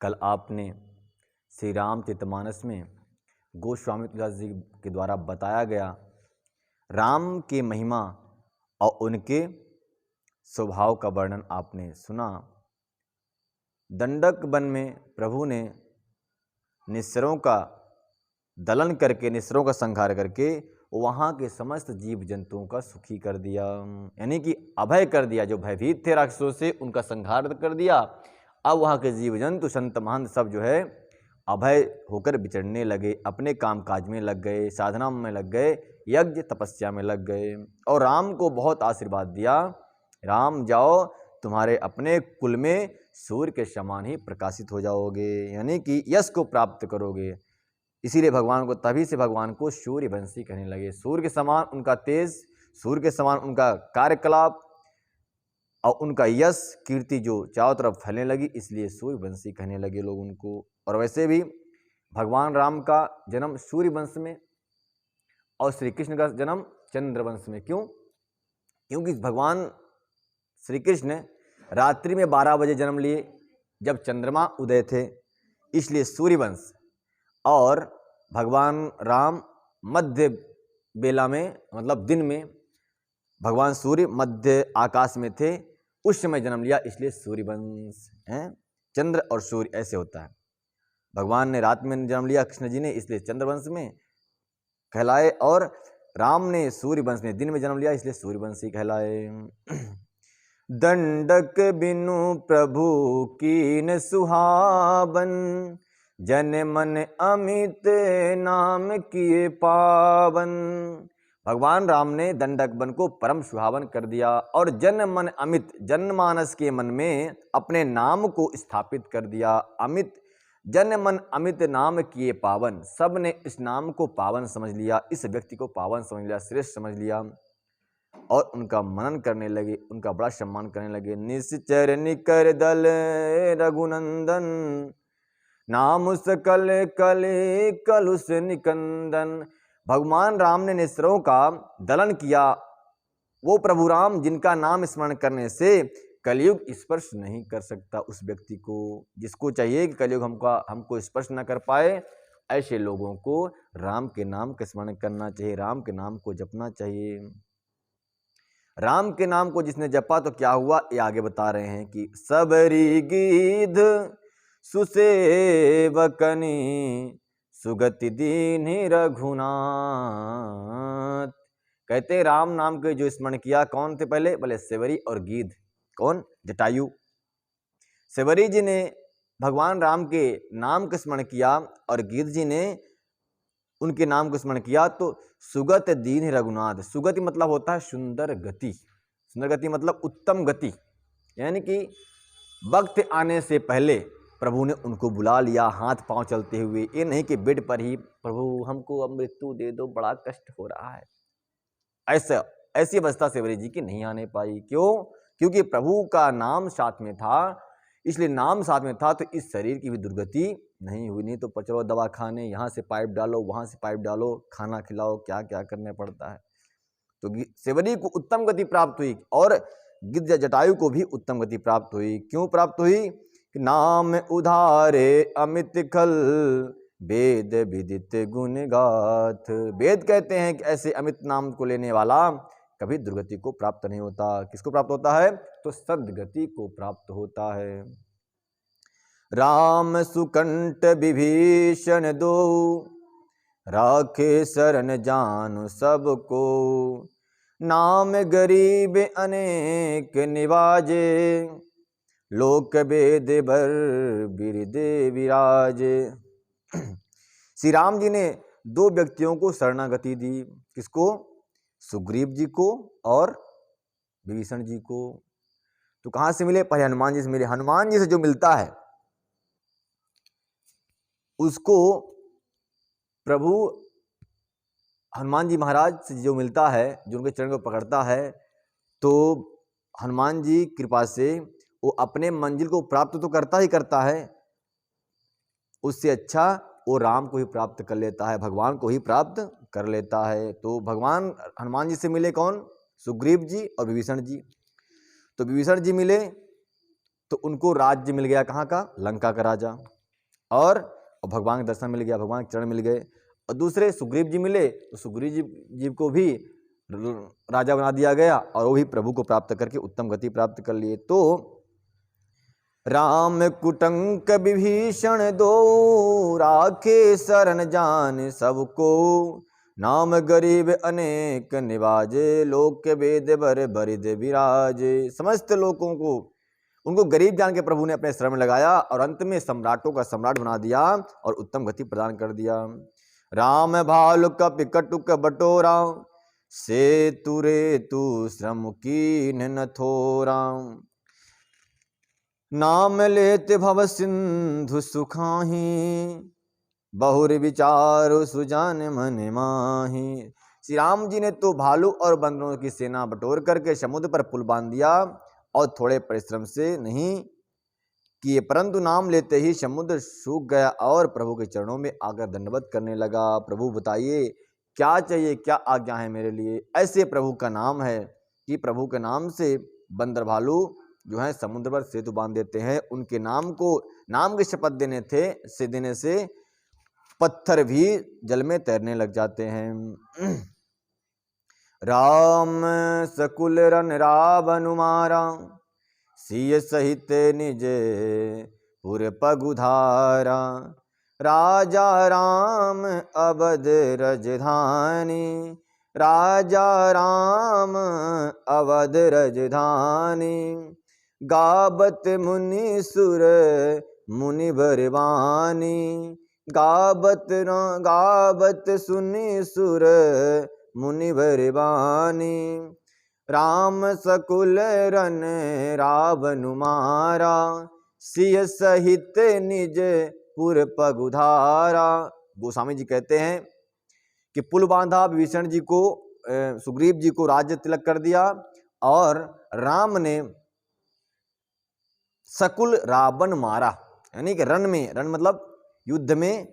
कल आपने श्री रामचरितमानस में गोस्वामी तुलसीदास जी के द्वारा बताया गया राम की महिमा और उनके स्वभाव का वर्णन आपने सुना। दंडक वन में प्रभु ने निस्सरों का दलन करके, निस्सरों का संहार करके वहाँ के समस्त जीव जंतुओं का सुखी कर दिया, यानी कि अभय कर दिया। जो भयभीत थे राक्षसों से उनका संहार कर दिया। अब वहाँ के जीव जंतु संत महंत सब जो है अभय होकर विचरने लगे, अपने काम काज में लग गए, साधना में लग गए, यज्ञ तपस्या में लग गए और राम को बहुत आशीर्वाद दिया। राम जाओ, तुम्हारे अपने कुल में सूर्य के समान ही प्रकाशित हो जाओगे, यानी कि यश को प्राप्त करोगे। इसीलिए भगवान को, तभी से भगवान को सूर्यवंशी कहने लगे। सूर्य के समान उनका तेज, सूर्य के समान उनका कार्यकलाप और उनका यश कीर्ति जो चारों तरफ फैलने लगी, इसलिए सूर्यवंशी कहने लगे लोग उनको। और वैसे भी भगवान राम का जन्म सूर्यवंश में और श्री कृष्ण का जन्म चंद्रवंश में। क्यों? क्योंकि भगवान श्री कृष्ण रात्रि में 12 बजे जन्म लिए जब चंद्रमा उदय थे, इसलिए सूर्यवंश। और भगवान राम मध्य बेला में, मतलब दिन में, भगवान सूर्य मध्य आकाश में थे, उस समय जन्म लिया, इसलिए सूर्यवंश है। चंद्र और सूर्य ऐसे होता है। भगवान ने रात में जन्म लिया कृष्ण जी ने, इसलिए चंद्रवंश में कहलाए, और राम ने सूर्यवंश में दिन में जन्म लिया, इसलिए सूर्यवंशी कहलाए। दंडक बिनु प्रभु कीन सुहावन, जन मन अमित नाम किए पावन। भगवान राम ने दंडक वन को परम सुहावन कर दिया और जन मन अमित, जनमानस के मन में अपने नाम को स्थापित कर दिया। अमित, जन मन अमित नाम किए पावन। सब ने इस नाम को पावन समझ लिया, इस व्यक्ति को पावन समझ लिया, श्रेष्ठ समझ लिया और उनका मनन करने लगे, उनका बड़ा सम्मान करने लगे। निश्चर निकर दल रघुनंदन, नाम सकल कले कलुष निकंदन। भगवान राम ने निस्सरों का दलन किया, वो प्रभु राम जिनका नाम स्मरण करने से कलयुग स्पर्श नहीं कर सकता उस व्यक्ति को। जिसको चाहिए कि कलयुग हमको स्पर्श न कर पाए, ऐसे लोगों को राम के नाम का स्मरण करना चाहिए, राम के नाम को जपना चाहिए। राम के नाम को जिसने जपा तो क्या हुआ, ये आगे बता रहे हैं कि सबरी गीध सुसेवकनी, सुगति दीन्हि रघुनाथ। कहते राम नाम के जो स्मरण किया, कौन थे पहले? बोले सेवरी और गीध। कौन? जटायु। सेवरी जी ने भगवान राम के नाम का स्मरण किया और गीध जी ने उनके नाम को स्मरण किया, तो सुगत दीन रघुनाथ। सुगति मतलब होता है सुंदर गति, सुंदर गति मतलब उत्तम गति, यानी कि वक्त आने से पहले प्रभु ने उनको बुला लिया हाथ पांव चलते हुए। ये नहीं कि बेड पर ही प्रभु हमको अब मृत्यु दे दो, बड़ा कष्ट हो रहा है, ऐसी अवस्था सेवरी जी की नहीं आने पाई। क्यों? क्योंकि प्रभु का नाम साथ में था, इसलिए नाम साथ में था तो इस शरीर की भी दुर्गति नहीं हुई। नहीं तो चलो दवा खाने, यहाँ से पाइप डालो, वहाँ से पाइप डालो, खाना खिलाओ, क्या क्या करना पड़ता है। तो सेवरी को उत्तम गति प्राप्त हुई और गिद्ध जटायु को भी उत्तम गति प्राप्त हुई। क्यों प्राप्त हुई? कि नाम उधारे अमित खल, वेद विदित गुण गाथ। वेद कहते हैं कि ऐसे अमित नाम को लेने वाला कभी दुर्गति को प्राप्त नहीं होता। किसको प्राप्त होता है? तो सद्गति को प्राप्त होता है। राम सुकंठ विभीषण दो, राखे शरण जानु सबको। नाम गरीब अनेक निवाजे, लोक वेद बर बिरदे विराजे। श्री राम जी ने 2 व्यक्तियों को शरणागति दी। किसको? सुग्रीव जी को और विभीषण जी को। तो कहां से मिले? पहले हनुमान जी से मिले। हनुमान जी से जो मिलता है उसको प्रभु, हनुमान जी महाराज से जो मिलता है, जो उनके चरण को पकड़ता है, तो हनुमान जी कृपा से वो अपने मंजिल को प्राप्त तो करता ही करता है, उससे अच्छा वो राम को ही प्राप्त कर लेता है, भगवान को ही प्राप्त कर लेता है। तो भगवान हनुमान जी से मिले कौन? सुग्रीव जी और विभीषण जी। तो विभीषण जी मिले तो उनको राज्य मिल गया कहाँ का, लंका का राजा, और भगवान के दर्शन मिल गया, भगवान के चरण मिल गए। और दूसरे सुग्रीव जी मिले तो सुग्रीव जी को भी राजा बना दिया गया और वो भी प्रभु को प्राप्त करके उत्तम गति प्राप्त कर लिए। तो राम कुटंक विभीषण दो, राखे शरण जान सबको, नाम गरीब अनेक निवाजे, लोक के वेद बर बरिद विराजे। समस्त लोगों को उनको गरीब जान के प्रभु ने अपने शरण में लगाया और अंत में सम्राटों का सम्राट बना दिया और उत्तम गति प्रदान कर दिया। राम भालु कपि कटुक बटोरा, से तुरे तू श्रम कीन न थोरा, नाम लेते भव सिंधु सुखाही, बहुर विचार सुजान मन माही। श्री राम जी ने तो भालू और बंदरों की सेना बटोर करके समुद्र पर पुल बांध दिया और थोड़े परिश्रम से नहीं किए, परंतु नाम लेते ही समुद्र सूख गया और प्रभु के चरणों में आकर दंडवत करने लगा। प्रभु बताइए क्या चाहिए, क्या आज्ञा है मेरे लिए। ऐसे प्रभु का नाम है कि प्रभु के नाम से बंदर भालू जो है समुद्र पर सेतु बांध देते हैं। उनके नाम की शपथ देने से पत्थर भी जल में तैरने लग जाते हैं। राम सकुल रन रावण मारा, सिय सहित निज पुर पगुधारा, राजा राम अवध रजधानी, राजा राम अवध रजधानी, गावत मुनि सुर मुनि बरवानी, गावत सुनि सुर मुनि बरवानी, राम सकुल रन रावण मारा, सिय सहित निज पुर पगुधारा। गोस्वामी जी कहते हैं कि पुल बांधा, विभीषण जी को, सुग्रीव जी को राज्य तिलक कर दिया और राम ने सकुल रावण मारा, यानी कि रण में, रण मतलब युद्ध में,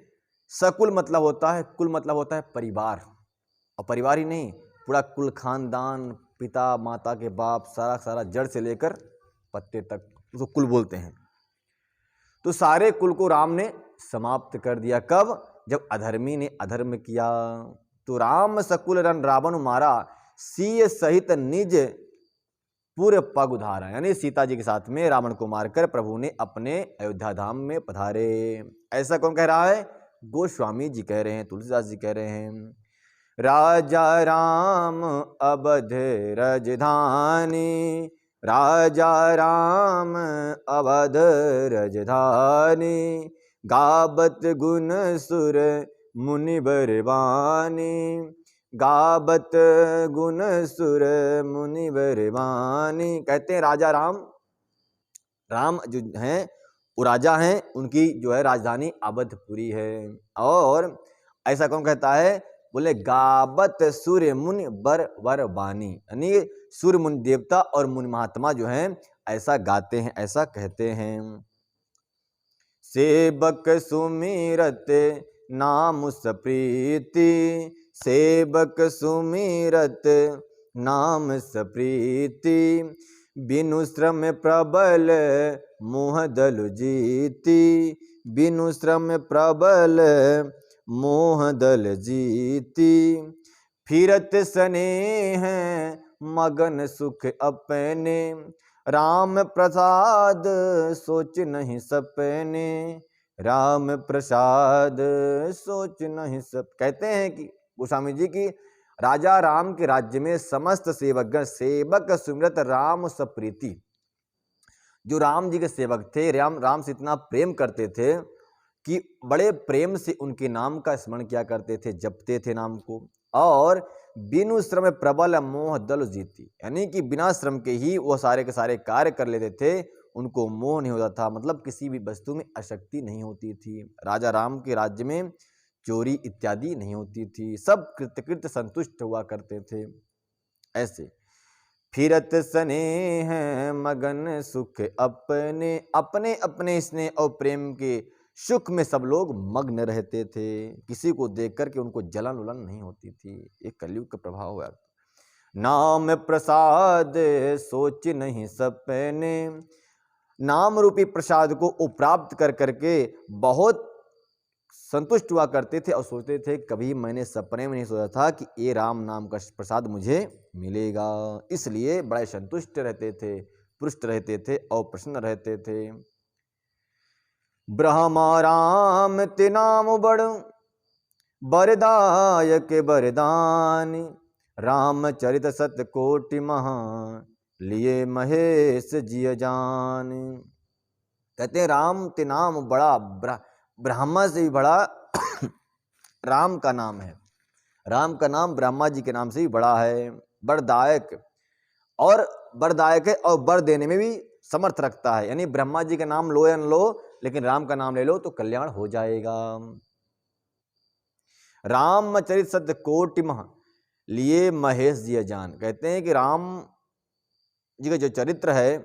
सकुल मतलब होता है, कुल मतलब होता है परिवार, और परिवार ही नहीं पूरा कुल खानदान, पिता माता के बाप, सारा जड़ से लेकर पत्ते तक उसको कुल बोलते हैं। तो सारे कुल को राम ने समाप्त कर दिया। कब? जब अधर्मी ने अधर्म किया। तो राम सकुल रन रावण मारा, सीय सहित निज पूरे पग उधारा, यानी सीता जी के साथ में रावण को मारकर प्रभु ने अपने अयोध्या धाम में पधारे। ऐसा कौन कह रहा है? गोस्वामी जी कह रहे हैं, तुलसीदास जी कह रहे हैं। राजा राम अवध रजधानी, राजा राम अवध रजधानी, गावत गुण सुर मुनि बरवानी, गावत गुण सुर मुनि बरवानी। कहते हैं राजा राम जो हैं वो राजा हैं, उनकी जो है राजधानी अवधपुरी है। और ऐसा कौन कहता है? बोले गावत सूर्य मुनि बर बानी, यानी सूर्य मुनि देवता और मुनि महात्मा जो हैं ऐसा गाते हैं, ऐसा कहते हैं। सेवक सुमिरत नाम सप्रीति, सेवक सुमिरत नाम सप्रीति, बिनु श्रम प्रबल मोह दल जीती, बिनु श्रम प्रबल मोह दल जीती, फिरत स्नेह मगन सुख अपने, राम प्रसाद सोच नहीं सपने, राम प्रसाद सोच नहीं सप। कहते हैं कि गोस्वामी जी की राजा राम के राज्य में समस्त सेवकगण, सेवक सुमिरत राम सप्रीति, जो राम जी के सेवक थे, राम से इतना प्रेम करते थे कि बड़े प्रेम से उनके नाम का स्मरण किया करते थे, जपते थे नाम को। और बिनु श्रम प्रबल मोह दल जीती, यानी कि बिना श्रम के ही वो सारे के सारे कार्य कर लेते थे, उनको मोह नहीं होता था, मतलब किसी भी वस्तु में आसक्ति नहीं होती थी। राजा राम के राज्य में चोरी इत्यादि नहीं होती थी, सब कृतकृत संतुष्ट हुआ करते थे। ऐसे फिरत स्नेह मगन सुख अपने, अपने अपने स्नेह और प्रेम के सुख में सब लोग मग्न रहते थे, किसी को देख करके उनको जलन उलन नहीं होती थी। एक कलयुग का प्रभाव हुआ। नाम प्रसाद सोच नहीं सपने, नाम रूपी प्रसाद को वो प्राप्त कर करके बहुत संतुष्ट हुआ करते थे और सोचते थे कभी मैंने सपने में नहीं सोचा था कि ये राम नाम का प्रसाद मुझे मिलेगा। इसलिए बड़े संतुष्ट रहते थे, पुष्ट रहते थे और प्रसन्न रहते थे। ब्रह्मा राम ते नाम बड़ बरदायक बरदान, रामचरित सतकोटि महा लिए महेश जिय जान। कहते हैं राम ते नाम बड़ा, ब्रह्मा से भी बड़ा राम का नाम है। राम का नाम ब्रह्मा जी के नाम से भी बड़ा है। वरदायक और वरदायक है और वर देने में भी समर्थ रखता है। यानी ब्रह्मा जी का नाम लो या न लो, लेकिन राम का नाम ले लो तो कल्याण हो जाएगा। रामचरित सत्य कोटि मह लिए महेश जी जान। कहते हैं कि राम जी का जो चरित्र है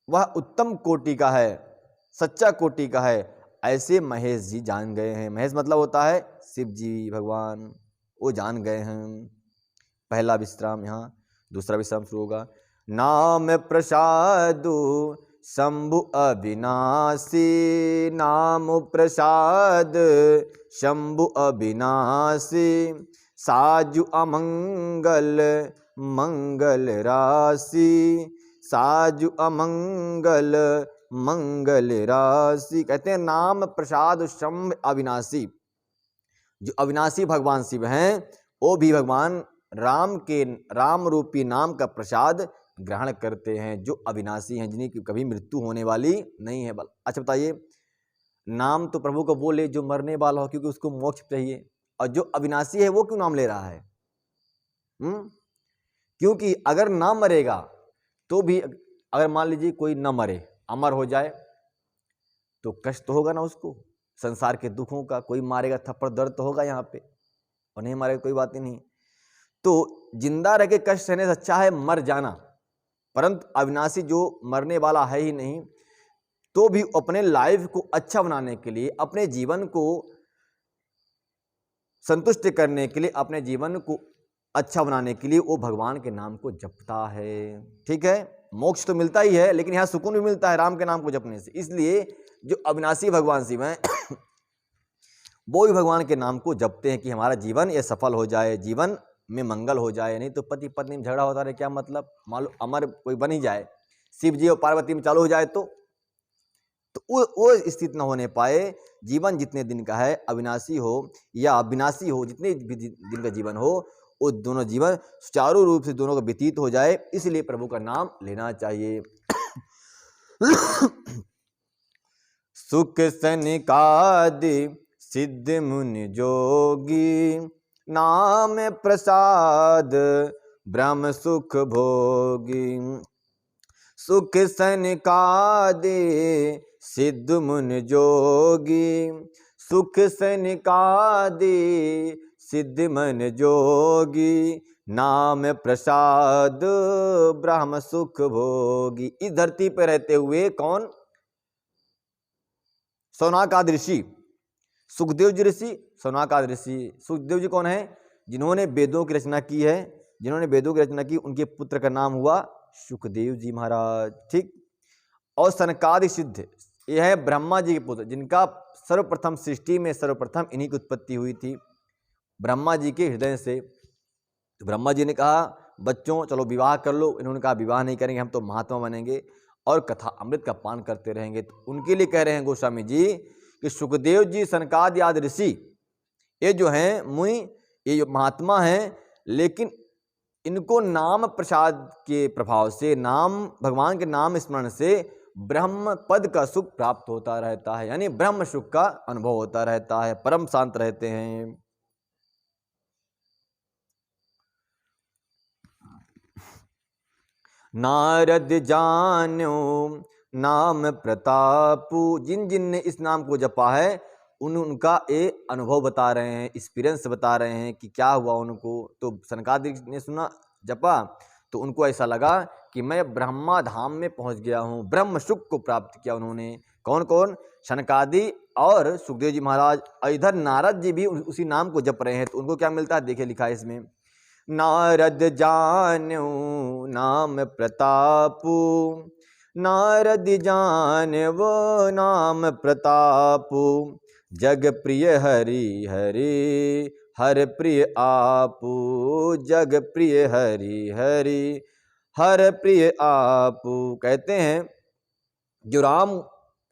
वह उत्तम कोटि का है, सच्चा कोटि का है, ऐसे महेश जी जान गए हैं। महेश मतलब होता है शिव जी भगवान, वो जान गए हैं। पहला विश्राम यहाँ, दूसरा विश्राम शुरू होगा। नाम प्रसाद शंभु अविनाशी, नाम प्रसाद शंभु अविनाशी, साजु अमंगल मंगल राशि, साजु अमंगल मंगल राशि। कहते हैं नाम प्रसाद शंभ अविनाशी, जो अविनाशी भगवान शिव हैं वो भी भगवान राम के राम रूपी नाम का प्रसाद ग्रहण करते हैं, जो अविनाशी हैं, जिनकी कभी मृत्यु होने वाली नहीं है। अच्छा बताइए, नाम तो प्रभु को वो ले जो मरने वाला हो, क्योंकि उसको मोक्ष चाहिए, और जो अविनाशी है वो क्यों नाम ले रहा है? क्योंकि अगर ना मरेगा तो भी, अगर मान लीजिए कोई न मरे, अमर हो जाए, तो कष्ट तो होगा ना उसको, संसार के दुखों का। कोई मारेगा थप्पड़, दर्द तो होगा यहाँ पे, और नहीं मारेगा कोई बात ही नहीं। तो जिंदा रह के कष्ट सहने से अच्छा है मर जाना। परंतु अविनाशी जो मरने वाला है ही नहीं, तो भी अपने लाइफ को अच्छा बनाने के लिए, अपने जीवन को संतुष्ट करने के लिए, अपने जीवन को अच्छा बनाने के लिए वो भगवान के नाम को जपता है। ठीक है, मोक्ष तो मिलता ही है, लेकिन यहाँ सुकून भी मिलता है राम के नाम को जपने से। इसलिए जो अविनाशी भगवान शिव हैं वो भी भगवान के नाम को जपते हैं कि हमारा जीवन ये सफल हो जाए, जीवन में मंगल हो जाए। नहीं तो पति पत्नी में झगड़ा होता रहे, क्या मतलब? मान लो अमर कोई बन ही जाए, शिव जी और पार्वती में चालू हो जाए, तो वो स्थिति न होने पाए। जीवन जितने दिन का है, अविनाशी हो या अविनाशी हो, जितने दिन का जीवन हो, वो दोनों जीवन सुचारू रूप से दोनों का व्यतीत हो जाए, इसलिए प्रभु का नाम लेना चाहिए। सुख सनिकादि सिद्ध मुनि जोगी, नाम प्रसाद ब्रह्म सुख भोगी। सुख सनिकादि सिद्ध मुनि जोगी, सुख सनिकादि सिद्ध मन जोगी, नाम प्रसाद ब्रह्म सुख भोगी। इस धरती पर रहते हुए कौन? सौनकाद ऋषि, सुखदेव जी ऋषि, सौनकाद ऋषि। सुखदेव जी कौन है? जिन्होंने वेदों की रचना की है, जिन्होंने वेदों की रचना की, उनके पुत्र का नाम हुआ सुखदेव जी महाराज। ठीक। और सनकादि सिद्ध, ये है ब्रह्मा जी के पुत्र, जिनका सर्वप्रथम सृष्टि में सर्वप्रथम इन्हीं की उत्पत्ति हुई थी, ब्रह्मा जी के हृदय से। तो ब्रह्मा जी ने कहा बच्चों चलो विवाह कर लो। इन्होंने कहा विवाह नहीं करेंगे, हम तो महात्मा बनेंगे और कथा अमृत का पान करते रहेंगे। तो उनके लिए कह रहे हैं गोस्वामी जी कि सुखदेव जी सनकादि आदि ऋषि ये जो हैं मुनि, ये जो महात्मा हैं, लेकिन इनको नाम प्रसाद के प्रभाव से, नाम भगवान के नाम स्मरण से ब्रह्म पद का सुख प्राप्त होता रहता है, यानी ब्रह्म सुख का अनुभव होता रहता है, परम शांत रहते हैं। नारद जान्यो नाम प्रतापु, जिन जिन ने इस नाम को जपा है उनका ये अनुभव बता रहे हैं, एक्सपीरियंस बता रहे हैं कि क्या हुआ उनको। तो सनकादि ने सुना, जपा, तो उनको ऐसा लगा कि मैं ब्रह्मा धाम में पहुंच गया हूं, ब्रह्म सुख को प्राप्त किया उन्होंने। कौन कौन? सनकादि और सुखदेव जी महाराज। और इधर नारद जी भी उसी नाम को जप रहे हैं, तो उनको क्या मिलता है देखिए, लिखा है इसमें, नारद जान्यो नाम प्रतापु, नारद जान वो नाम प्रताप, जग प्रिय हरि हरि हर प्रिय आपू, जग प्रिय हरि हरि हर प्रिय आपू। कहते हैं जो राम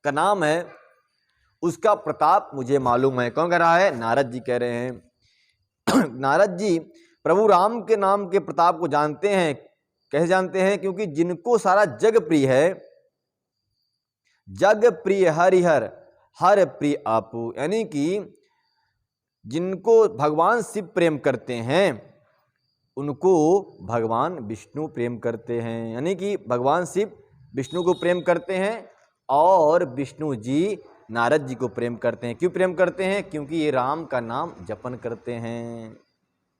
का नाम है उसका प्रताप मुझे मालूम है। कौन कह रहा है? नारद जी कह रहे हैं। नारद जी प्रभु राम के नाम के प्रताप को जानते हैं। कैसे जानते हैं? क्योंकि जिनको सारा जग प्रिय है, जग प्रिय हरिहर हर प्रिय आपू, यानी कि जिनको भगवान शिव प्रेम करते हैं उनको भगवान विष्णु प्रेम करते हैं। यानी कि भगवान शिव विष्णु को प्रेम करते हैं और विष्णु जी नारद जी को प्रेम करते हैं। क्यों प्रेम करते हैं? क्योंकि ये राम का नाम जपन करते हैं।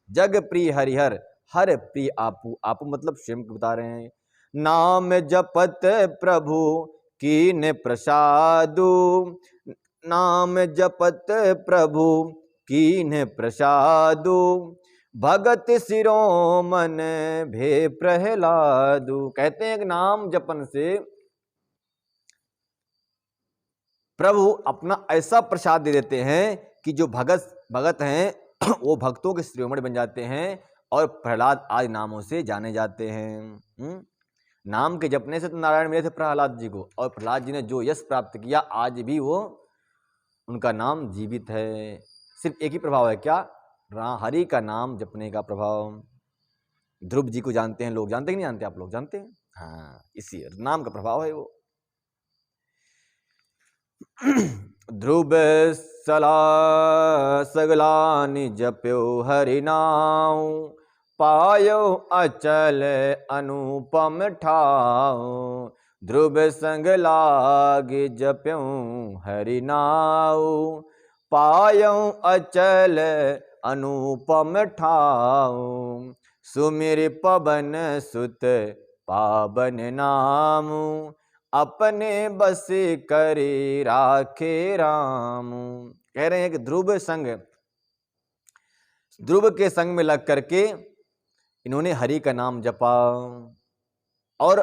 जग प्रिय हरिहर हर प्रिय आपू, आपू मतलब स्वयं को बता रहे हैं। नाम जपत प्रभु कीन प्रसादु, नाम जपत प्रभु कीन प्रसादु, भगत शिरोमन भे प्रहलादु। कहते हैं कि नाम जपन से प्रभु अपना ऐसा प्रसाद दे देते हैं कि जो भगत हैं वो भक्तों के शिरोमणि बन जाते हैं और प्रहलाद आदि नामों से जाने जाते हैं। नाम के जपने से तो नारायण मिले थे प्रहलाद जी को, और प्रहलाद जी ने जो यश प्राप्त किया आज भी वो उनका नाम जीवित है। सिर्फ एक ही प्रभाव है, क्या? हरि का नाम जपने का प्रभाव। ध्रुव जी को जानते हैं लोग, जानते कि नहीं जानते? आप लोग जानते हैं? हाँ, इसी नाम का प्रभाव है वो। ध्रुव सला सगलानि जप्यो हरि नाम, पायो अचल अनुपम ठाव, ध्रुव संग लाग जप्यो हरि नाम, पायो अचल अनुपम ठाव, सुमिर पवन सुत पावन नाम, अपने बस करे राखे राम। कह रहे हैं कि ध्रुव के संग में लग करके इन्होंने हरि का नाम जपा, और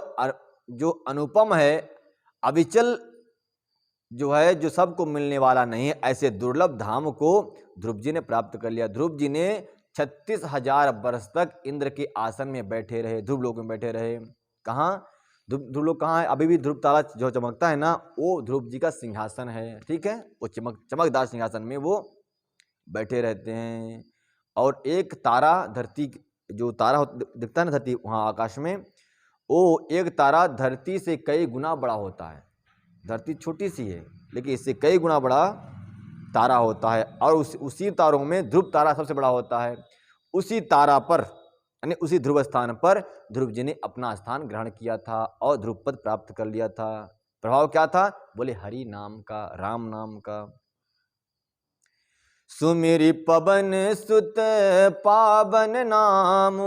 जो अनुपम है, अविचल जो है, जो सबको मिलने वाला नहीं है, ऐसे दुर्लभ धाम को ध्रुव जी ने प्राप्त कर लिया। ध्रुव जी ने 36,000 वर्ष तक इंद्र के आसन में बैठे रहे, ध्रुव लोक में बैठे रहे। कहाँ? ध्रुव लोक कहाँ है? अभी भी ध्रुव तारा जो चमकता है ना, वो ध्रुव जी का सिंहासन है। ठीक है, वो चमकदार सिंहासन में वो बैठे रहते हैं। और एक तारा धरती, जो तारा दिखता है ना धरती वहाँ आकाश में, वो एक तारा धरती से कई गुना बड़ा होता है। धरती छोटी सी है लेकिन इससे कई गुना बड़ा तारा होता है, और उसी तारों में ध्रुव तारा सबसे बड़ा होता है। उसी तारा पर, यानी उसी ध्रुव स्थान पर ध्रुव जी ने अपना स्थान ग्रहण किया था और ध्रुव पद प्राप्त कर लिया था। प्रभाव क्या था? बोले हरि नाम का, राम नाम का। सुमिरि पवन सुत पावन नाम,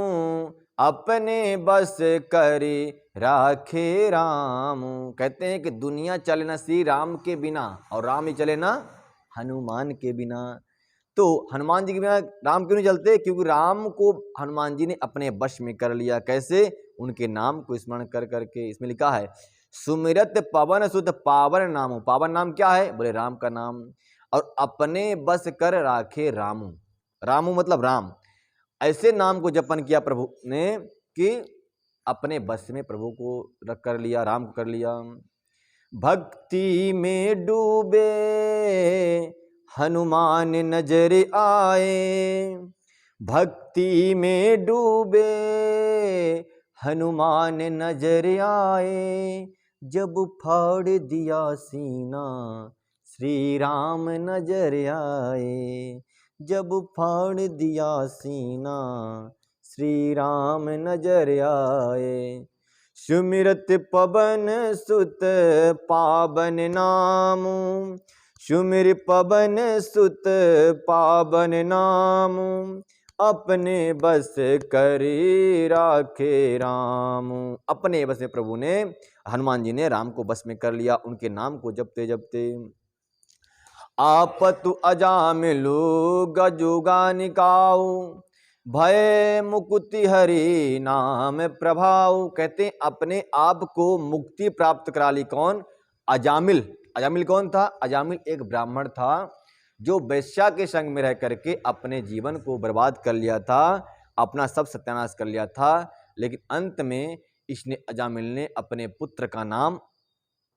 अपने बस करे राखे राम। कहते हैं कि दुनिया चले ना श्री राम के बिना, और राम ही चले ना हनुमान के बिना। तो हनुमान जी के बिना राम क्यों नहीं चलते? क्योंकि राम को हनुमान जी ने अपने वश में कर लिया। कैसे? उनके नाम को स्मरण कर करके। इसमें लिखा है सुमिरत पवन सुत पावन नाम। पावन नाम क्या है? बोले राम का नाम। और अपने बस कर राखे रामू, रामू मतलब राम। ऐसे नाम को जपन किया प्रभु ने कि अपने बस में प्रभु को रख कर लिया, राम को कर लिया। भक्ति में डूबे हनुमान नजर आए, भक्ति में डूबे हनुमान नजर आए, जब फाड़ दिया सीना श्री राम नजर आए, जब फाड़ दिया सीना श्री राम नजर आए। सुमिरत पवन सुत पावन नाम, सुमिर पवन सुत पावन नाम, अपने बस करी राखे राम। अपने बस में प्रभु ने, हनुमान जी ने राम को बस में कर लिया उनके नाम को जपते जपते। आपतु अजामिलु गजुगा निकाऊ, भय मुक्ति हरि नाम प्रभाव। कहते हैं अपने आप को मुक्ति प्राप्त करा ली। कौन? अजामिल। अजामिल कौन था? अजामिल एक ब्राह्मण था जो वेश्या के संग में रह करके अपने जीवन को बर्बाद कर लिया था, अपना सब सत्यानाश कर लिया था। लेकिन अंत में इसने, अजामिल ने अपने पुत्र का नाम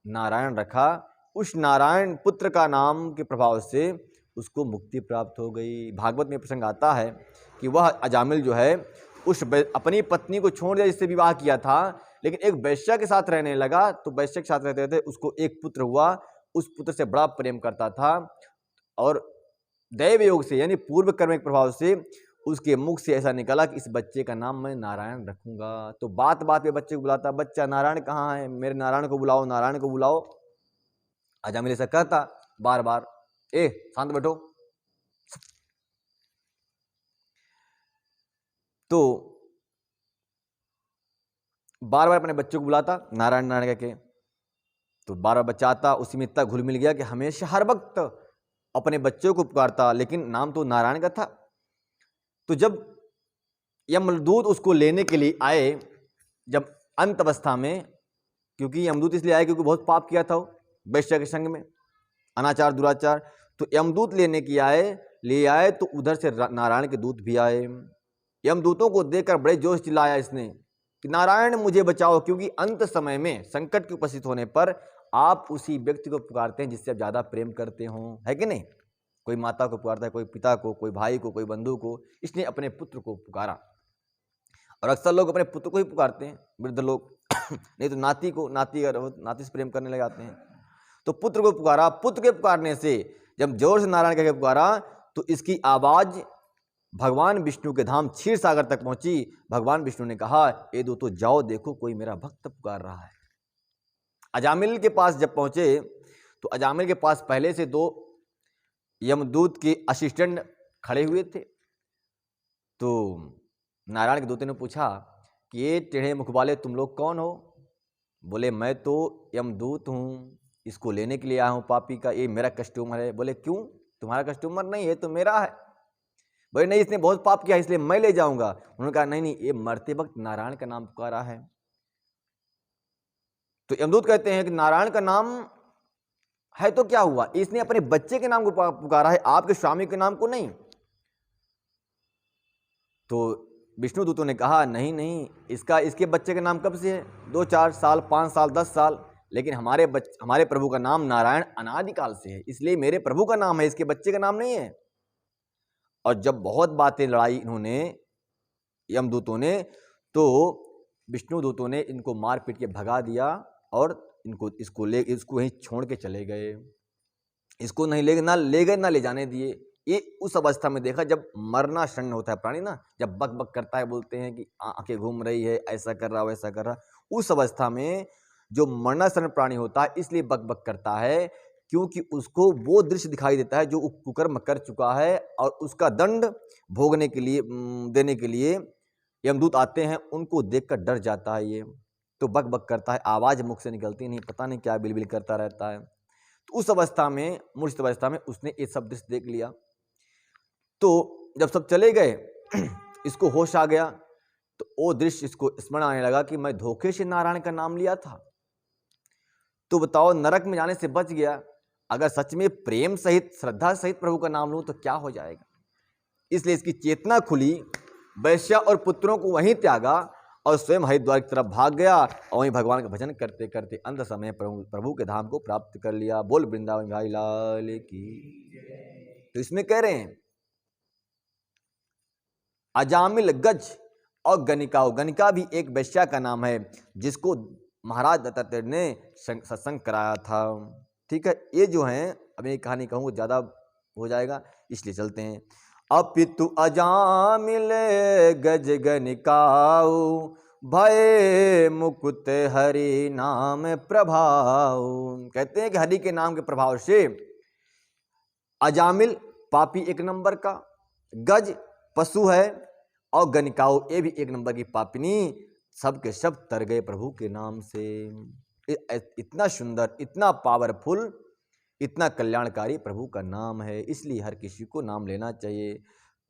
नारायण रखा। उस नारायण पुत्र का नाम के प्रभाव से उसको मुक्ति प्राप्त हो गई। भागवत में प्रसंग आता है कि वह अजामिल जो है उस अपनी पत्नी को छोड़ दिया जिससे विवाह किया था, लेकिन एक वैश्या के साथ रहने लगा। तो वैश्या के साथ रहते रहते उसको एक पुत्र हुआ। उस पुत्र से बड़ा प्रेम करता था और दैव योग से यानी पूर्व कर्म के प्रभाव से उसके मुख से ऐसा निकला कि इस बच्चे का नाम मैं नारायण रखूंगा। तो बात बात पे बच्चे को बुलाता, बच्चा नारायण कहाँ है, मेरे नारायण को बुलाओ, नारायण को बुलाओ। अजामिल ऐसा कहता बार बार, ए शांत बैठो। तो बार बार अपने बच्चों को बुलाता नारायण नारायण कहके। तो बार बार बच्चा आता, उसी में इतना घुल मिल गया कि हमेशा हर वक्त अपने बच्चों को पुकारता, लेकिन नाम तो नारायण का था। तो जब यमदूत उसको लेने के लिए आए, जब अंत अवस्था में, क्योंकि यमदूत इसलिए आए क्योंकि बहुत पाप किया था वैश्या के संग में, अनाचार दुराचार। तो यमदूत लेने की ले आए तो उधर से नारायण के दूत भी आए। यमदूतों को देखकर बड़े जोश चिल्लाया इसने कि नारायण मुझे बचाओ, क्योंकि अंत समय में संकट के उपस्थित होने पर आप उसी व्यक्ति को पुकारते हैं जिससे आप ज्यादा प्रेम करते हो, है कि नहीं? कोई माता को पुकारता है, कोई पिता को, कोई भाई को, कोई बंधु को। इसने अपने पुत्र को पुकारा। और अक्सर लोग अपने पुत्र को ही पुकारते हैं, वृद्ध लोग नहीं तो नाती को, नाती से प्रेम करने लग जाते हैं। तो पुत्र को पुकारा। पुत्र के पुकारने से जब जोर से नारायण कहकर पुकारा तो इसकी आवाज भगवान विष्णु के धाम क्षीर सागर तक पहुंची। भगवान विष्णु ने कहा, ए दो तो जाओ, देखो कोई मेरा भक्त पुकार रहा है। अजामिल के पास जब पहुंचे तो अजामिल के पास पहले से 2 यमदूत के असिस्टेंट खड़े हुए थे। तो नारायण के दूत ने पूछा कि ये टेढ़े मुख वाले तुम लोग कौन हो? बोले मैं तो यमदूत हूँ, इसको लेने के लिए आया हूँ पापी का, ये मेरा कस्टमर है। बोले क्यों? तुम्हारा कस्टमर नहीं है तो मेरा है। बोले नहीं, इसने बहुत पाप किया इसलिए मैं ले जाऊंगा। उन्होंने कहा नहीं नहीं, ये मरते वक्त नारायण का नाम पुकारा है। तो यमदूत कहते हैं कि नारायण का नाम है तो क्या हुआ, इसने अपने बच्चे के नाम को पुकारा है, आपके स्वामी के नाम को नहीं। तो विष्णु दूतों ने कहा नहीं नहीं, इसके बच्चे का नाम कब से है? 2-4 साल, 5 साल, 10 साल, लेकिन हमारे प्रभु का नाम नारायण अनादिकाल से है, इसलिए मेरे प्रभु का नाम है, इसके बच्चे का नाम नहीं है। और जब बहुत बातें लड़ाई इन्होंने यमदूतों ने, तो विष्णु दूतों ने इनको मार पीट के भगा दिया और इसको वहीं छोड़ के चले गए। इसको नहीं ले गए ना ले जाने दिए। ये उस अवस्था में देखा जब मरना शरण होता है प्राणी ना, जब बक बक करता है, बोलते हैं कि आंखें घूम रही है, ऐसा कर रहा वैसा कर रहा, उस अवस्था में जो मरना शरण प्राणी होता है इसलिए बक बक करता है क्योंकि उसको वो दृश्य दिखाई देता है जो कुकर्म कर चुका है और उसका दंड भोगने के लिए देने के लिए यमदूत आते हैं, उनको देखकर डर जाता है। ये तो बक बक करता है, आवाज मुख से निकलती नहीं, पता नहीं क्या बिलबिल करता रहता है। तो उस अवस्था में, मूर्छित अवस्था में उसने ये सब दृश्य देख लिया। तो जब सब चले गए इसको होश आ गया, तो वो दृश्य इसको स्मरण आने लगा कि मैं धोखे से नारायण का नाम लिया था। तो बताओ, नरक में जाने से बच गया, अगर सच में प्रेम सहित, श्रद्धा सहित प्रभु का नाम लूं तो क्या हो जाएगा। इसलिए इसकी चेतना खुली, वैश्या और पुत्रों को वहीं त्यागा और स्वयं हरिद्वार की तरफ भाग गया और वहीं भगवान का भजन करते करते अंत समय प्रभु के धाम को प्राप्त कर लिया। बोल वृंदावन भाई लाल की। तो इसमें कह रहे हैं अजामिल, गज और गणिका। गणिका भी एक वैश्या का नाम है जिसको महाराज दत्तात्रेय ने सत्संग कराया था। ठीक है, ये जो है, अब ये कहानी कहूँ ज्यादा हो जाएगा इसलिए चलते हैं। अपितु अजामिल गज गणिकाऊ, भय मुकुत हरि नाम प्रभाव। कहते हैं कि हरि के नाम के प्रभाव से अजामिल पापी 1 नंबर का, गज पशु है और गणिकाऊ ये भी 1 नंबर की पापिनी, सब के सब तर गए प्रभु के नाम से। इतना सुंदर, इतना पावरफुल, इतना कल्याणकारी प्रभु का नाम है, इसलिए हर किसी को नाम लेना चाहिए।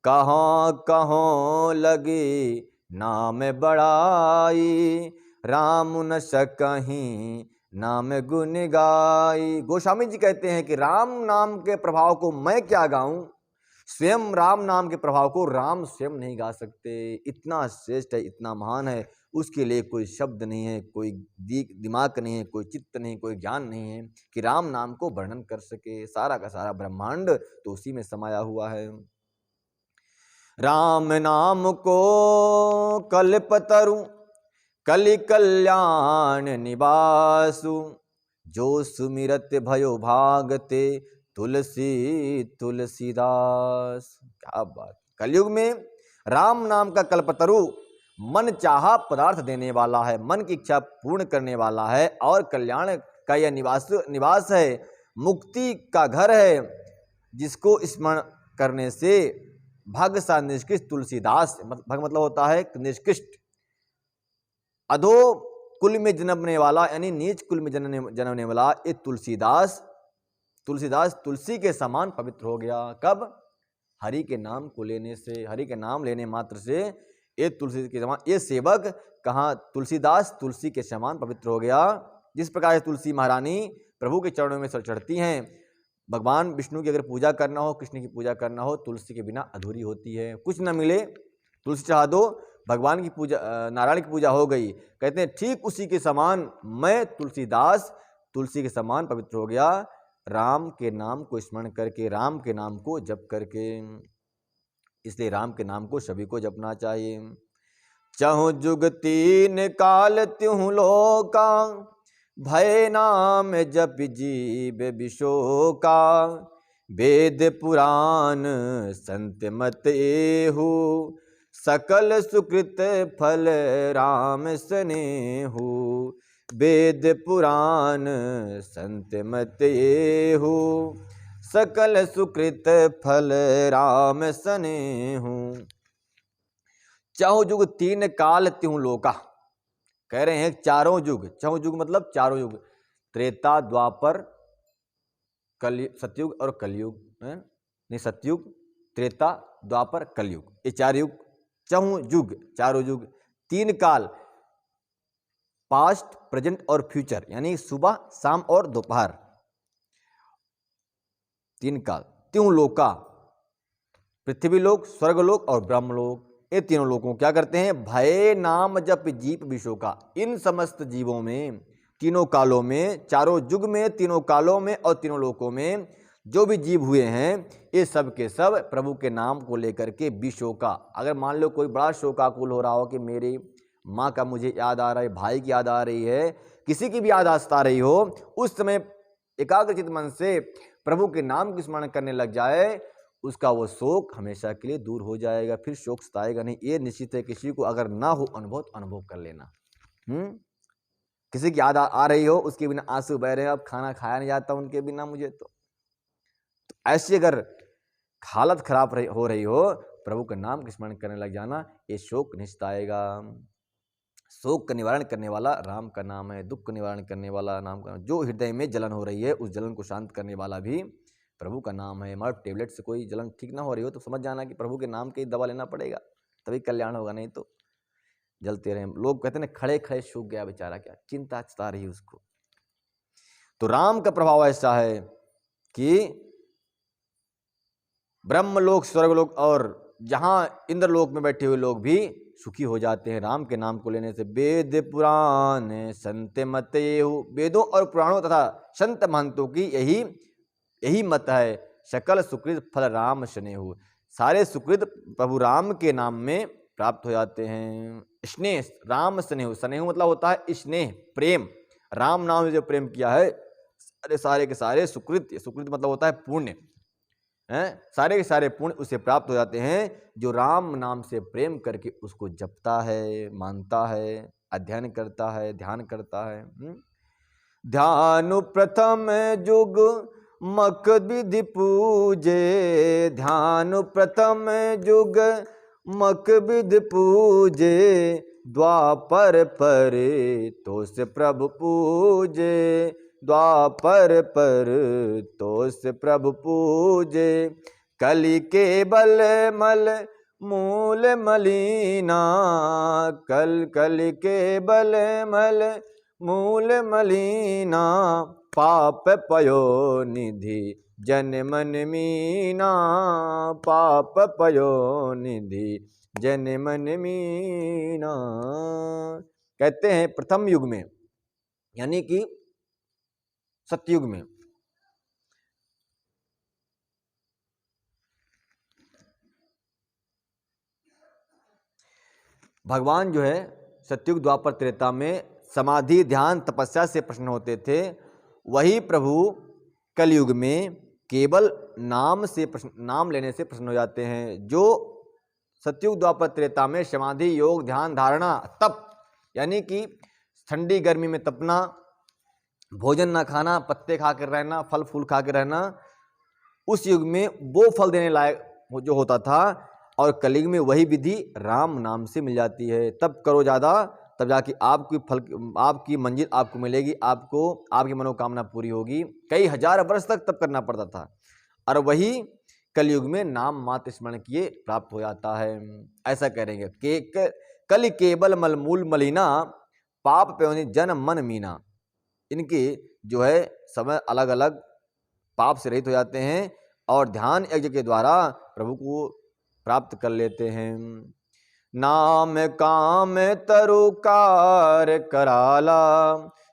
कहाँ कहाँ लगे नाम बड़ाई, राम न सकहीं नाम गुण गाई। गोस्वामी जी कहते हैं कि राम नाम के प्रभाव को मैं क्या गाऊं, स्वयं राम नाम के प्रभाव को राम स्वयं नहीं गा सकते। इतना श्रेष्ठ है, इतना महान है, उसके लिए कोई शब्द नहीं है, कोई दिमाग नहीं है, कोई चित्त नहीं, कोई ज्ञान नहीं है कि राम नाम को वर्णन कर सके। सारा का सारा ब्रह्मांड तो उसी में समाया हुआ है। राम नाम को कल्पतरु कलि कल्याण निवासु, जो सुमिरत भयो भागते तुलसी तुलसीदास। क्या बात। कलयुग में राम नाम का कल्पतरु मन चाहा पदार्थ देने वाला है, मन की इच्छा पूर्ण करने वाला है, और कल्याण का यह निवास है, मुक्ति का घर है, जिसको स्मरण करने से भग सा निष्कृष्ट तुलसीदास। भग मतलब होता है निष्कृष्ट, अधो कुल में जन्मने वाला, यानी नीच कुल में जन्मने वाला ये तुलसीदास तुलसी के समान पवित्र हो गया। कब? हरि के नाम को लेने से, हरि के नाम लेने मात्र से ये तुलसी के समान, ये सेवक कहाँ तुलसीदास तुलसी के समान पवित्र हो गया। जिस प्रकार तुलसी महारानी प्रभु के चरणों में चढ़ती हैं, भगवान विष्णु की अगर पूजा करना हो, कृष्ण की पूजा करना हो, तुलसी के बिना अधूरी होती है। कुछ न मिले तुलसी चढ़ा दो, भगवान की पूजा, नारायण की पूजा हो गई। कहते हैं ठीक उसी के समान मैं तुलसीदास तुलसी के समान पवित्र हो गया, राम के नाम को स्मरण करके, राम के नाम को जप करके। इसलिए राम के नाम को सभी को जपना चाहिए। चहु जुग तीन काल त्यों लोका, भय नाम जप जीव विशोका, वेद पुराण संत मत एहु, सकल सुकृत फल राम स्नेहु, वेद पुराण संत मत एहु, सकल सुकृत फल राम स्नेहु। चहु जुग तीन काल त्यों लोका, कह रहे हैं चारों युग। चहु युग मतलब चारों युग, त्रेता द्वापर सतयुग और कलयुग, नहीं सतयुग त्रेता द्वापर कलयुग, ये चार युग। चहु युग चारों युग, तीन काल पास्ट प्रेजेंट और फ्यूचर, यानी सुबह शाम और दोपहर, तीन काल। त्यों लोका, पृथ्वी लोक, स्वर्ग लोक और ब्रह्म लोक, ये तीनों लोगों क्या करते हैं? भय नाम जप जीव विशोका। इन समस्त जीवों में, तीनों कालों में, चारों युग में, तीनों कालों में और तीनों लोकों में जो भी जीव हुए हैं, ये सब के सब प्रभु के नाम को लेकर के विशोका। अगर मान लो कोई बड़ा शोकाकुल हो रहा हो कि मेरी माँ का मुझे याद आ रहा है, भाई की याद आ रही है, किसी की भी याद आ रही हो, उस समय एकाग्रचित मन से प्रभु के नाम की स्मरण करने लग जाए, उसका वो शोक हमेशा के लिए दूर हो जाएगा, फिर शोक सताएगा नहीं। ये निश्चित है, किसी को अगर ना हो अनुभव तो अनुभव कर लेना। किसी की याद आ रही हो, उसके बिना आंसू बह रहे हैं, अब खाना खाया नहीं जाता उनके बिना मुझे, तो ऐसी अगर हालत खराब हो रही हो, प्रभु का नाम की स्मरण करने लग जाना, ये शोक निश्चित आएगा। शोक का निवारण करने वाला राम का नाम है, दुख का निवारण करने वाला नाम का, जो हृदय में जलन हो रही है उस जलन को शांत करने वाला भी प्रभु का नाम है। हमारे टेबलेट से कोई जलन ठीक ना हो रही हो तो समझ जाना कि प्रभु के नाम की दवा लेना पड़ेगा, तभी कल्याण होगा, नहीं तो जलते रहे। लोग कहते हैं खड़े खड़े सूख गया बेचारा, क्या चिंता सता रही उसको। तो राम का प्रभाव ऐसा है कि ब्रह्मलोक, स्वर्गलोक और जहां इंद्रलोक में बैठे हुए लोग भी सुखी हो जाते हैं राम के नाम को लेने से। वेद पुराण संत मत एहु, वेदों और पुराणों तथा संत महंतों की यही मत है। सकल सुकृत फल राम स्नेहु, सारे सुकृत प्रभु राम के नाम में प्राप्त हो जाते हैं। स्नेह, राम स्नेहु, स्नेहु मतलब होता है स्नेह, प्रेम। राम नाम में जो प्रेम किया है, सारे के सारे सुकृत, सुकृत मतलब होता है पुण्य, सारे के सारे पुण्य उसे प्राप्त हो जाते हैं जो राम नाम से प्रेम करके उसको जपता है, मानता है, अध्ययन करता है, ध्यान करता है। ध्यान प्रथम जुग मक विधि पूजे, ध्यान प्रथम जुग मक विधि पूजे, द्वापर पर तो से प्रभु पूजे, द्वापर पर तो से प्रभु पूजे, कलि केवल मल मूल मलिना, कलि केवल मल मूल मलिना, पाप पयो निधि जन मन मीना, पाप पयो निधि जन मन मीना। कहते हैं प्रथम युग में यानी कि सतयुग में भगवान जो है सतयुग द्वापर त्रेता में समाधि ध्यान तपस्या से प्रसन्न होते थे, वही प्रभु कलयुग में केवल नाम लेने से प्रसन्न हो जाते हैं। जो सतयुग द्वापर त्रेता में समाधि योग ध्यान धारणा तप यानी कि ठंडी गर्मी में तपना, भोजन ना खाना, पत्ते खा कर रहना, फल फूल खा कर रहना, उस युग में वो फल देने लायक जो होता था, और कलयुग में वही विधि राम नाम से मिल जाती है। तब करो ज़्यादा, तब जाके आपकी मंजिल आपको मिलेगी, आपकी मनोकामना पूरी होगी। कई हजार वर्ष तक तब करना पड़ता था, और वही कलयुग में नाम मात्र स्मरण किए प्राप्त हो जाता है। ऐसा करेंगे कि कलि केवल मलमूल मलिना, पाप प्योनि जन मन मीना। इनके जो है समय अलग अलग पाप से रहित हो जाते हैं और ध्यान यज्ञ के द्वारा प्रभु को प्राप्त कर लेते हैं। नाम काम तरुकार कराला,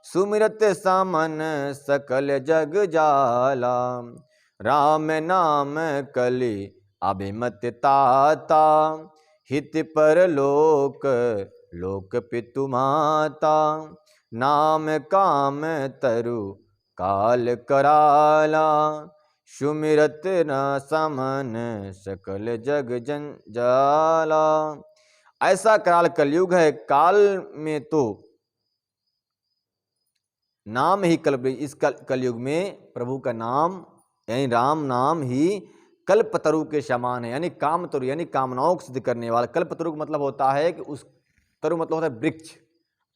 सुमिरत समन सकल जग जाला, राम नाम कलि अभिमत ताता, हित पर लोक पितु माता, नाम काम तरु काल कराला, सुमिरत न समन सकल जग जंजाला। ऐसा कराल कलयुग है, काल में तो नाम ही इस कलयुग में प्रभु का नाम यानी राम नाम ही कल्पतरु के समान है, यानी कामतरु यानी कामनाओं को सिद्ध करने वाला। कल्पतरु का मतलब होता है कि उस तरु मतलब होता है वृक्ष,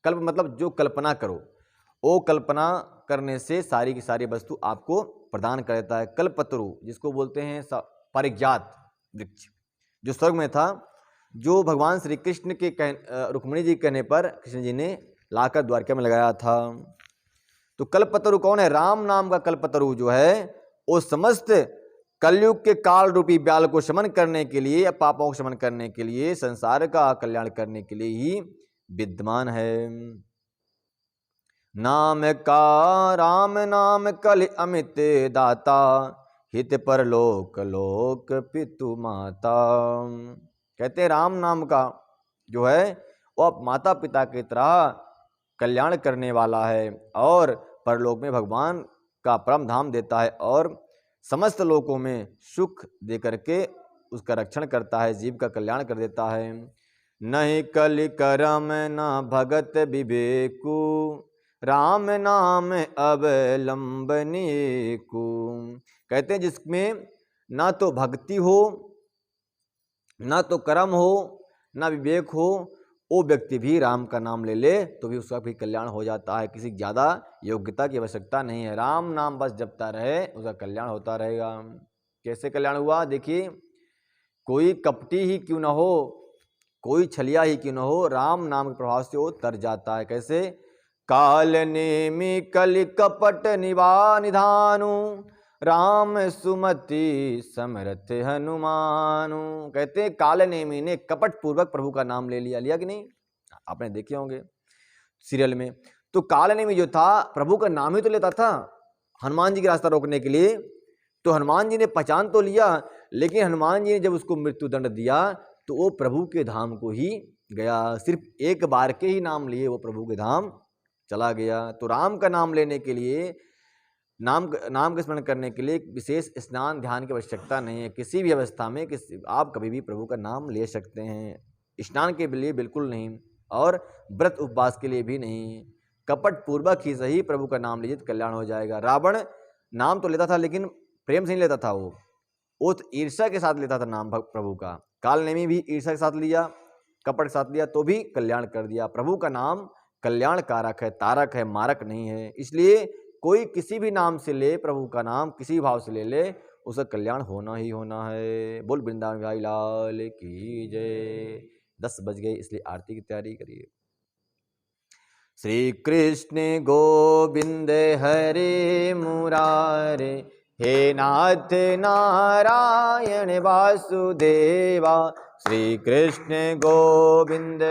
कल्प मतलब जो कल्पना करो, वो कल्पना करने से सारी की सारी वस्तु आपको प्रदान कर देता है। कल्पतरु जिसको बोलते हैं परिज्ञात वृक्ष, जो स्वर्ग में था, जो भगवान श्री कृष्ण के रुक्मिणी जी कहने पर कृष्ण जी ने लाकर द्वारका में लगाया था। तो कल्पतरु कौन है? राम नाम का कल्पतरु जो है वो समस्त कलयुग के काल रूपी ब्याल को शमन करने के लिए या पापों को शमन करने के लिए, संसार का कल्याण करने के लिए ही विद्यमान है। नाम का राम नाम कलि अमित दाता, हित पर लोक पितु माता। कहते हैं राम नाम का जो है वो माता पिता की तरह कल्याण करने वाला है, और परलोक में भगवान का परम धाम देता है, और समस्त लोकों में सुख दे करके उसका रक्षण करता है, जीव का कल्याण कर देता है। नहीं कलि करम न भगत विवेकु, राम नाम अवलंबनी को। कहते हैं जिसमें ना तो भक्ति हो, ना तो कर्म हो, ना विवेक हो, वो व्यक्ति भी राम का नाम ले ले तो भी उसका भी कल्याण हो जाता है। किसी ज़्यादा योग्यता की आवश्यकता नहीं है, राम नाम बस जपता रहे उसका कल्याण होता रहेगा। कैसे कल्याण हुआ? देखिए, कोई कपटी ही क्यों ना हो, कोई छलिया ही क्यों ना हो, राम नाम के प्रभाव से वो तर जाता है। कैसे? काल नेमि कलि कपट निधानु, राम सुमति समरथ हनुमानु। कहते हैं काल नेमि ने कपट पूर्वक प्रभु का नाम ले लिया कि नहीं? आपने देखे होंगे सीरियल में। तो काल नेमि जो था प्रभु का नाम ही तो लेता था हनुमान जी की रास्ता रोकने के लिए। तो हनुमान जी ने पहचान तो लिया, लेकिन हनुमान जी ने जब उसको मृत्यु दंड दिया तो वो प्रभु के धाम को ही गया। सिर्फ एक बार के ही नाम लिए वो प्रभु के धाम चला गया। तो राम का नाम लेने के लिए, नाम का स्मरण करने के लिए विशेष स्नान ध्यान की आवश्यकता नहीं है। किसी भी अवस्था में आप कभी भी प्रभु का नाम ले सकते हैं। स्नान के लिए बिल्कुल नहीं, और व्रत उपवास के लिए भी नहीं। कपट पूर्वक ही सही प्रभु का नाम लीजिए तो कल्याण हो जाएगा। रावण नाम तो लेता था लेकिन प्रेम से नहीं लेता था, वो तो ईर्ष्या के साथ लेता था नाम प्रभु का। काल नेमि भी ईर्ष्या के साथ लिया, कपट के साथ लिया, तो भी कल्याण कर दिया। प्रभु का नाम कल्याण कारक है, तारक है, मारक नहीं है। इसलिए कोई किसी भी नाम से ले, प्रभु का नाम किसी भाव से ले ले, उसका कल्याण होना ही होना है। बोल वृंदावन बिहारी लाल की जय। 10 बज गए, इसलिए आरती की तैयारी करिए। श्री कृष्ण गोविंद हरे मुरारे, हे नाथ नारायण वासुदेवा। श्री कृष्ण गोविंद